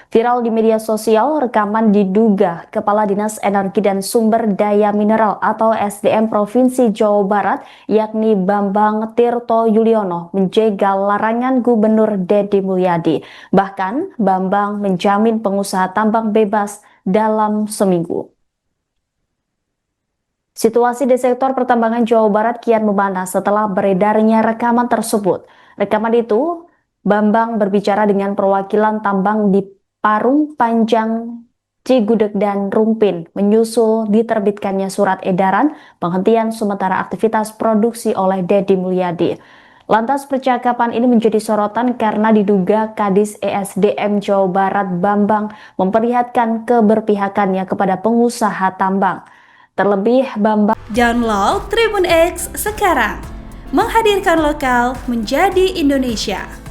Viral di media sosial, rekaman diduga Kepala Dinas Energi dan Sumber Daya Mineral atau SDM Provinsi Jawa Barat, yakni Bambang Tirto Yuliono, menjegal larangan Gubernur Deddy Mulyadi. Bahkan, Bambang menjamin pengusaha tambang bebas dalam seminggu. Situasi di sektor pertambangan Jawa Barat kian memanas setelah beredarnya rekaman tersebut. Rekaman itu, Bambang berbicara dengan perwakilan tambang di Parung Panjang, Cigudeg, dan Rumpin, menyusul diterbitkannya surat edaran penghentian sementara aktivitas produksi oleh Deddy Mulyadi. Lantas percakapan ini menjadi sorotan karena diduga Kadis ESDM Jawa Barat Bambang memperlihatkan keberpihakannya kepada pengusaha tambang. Terlebih Bambang Download Tribun X sekarang, menghadirkan lokal menjadi Indonesia.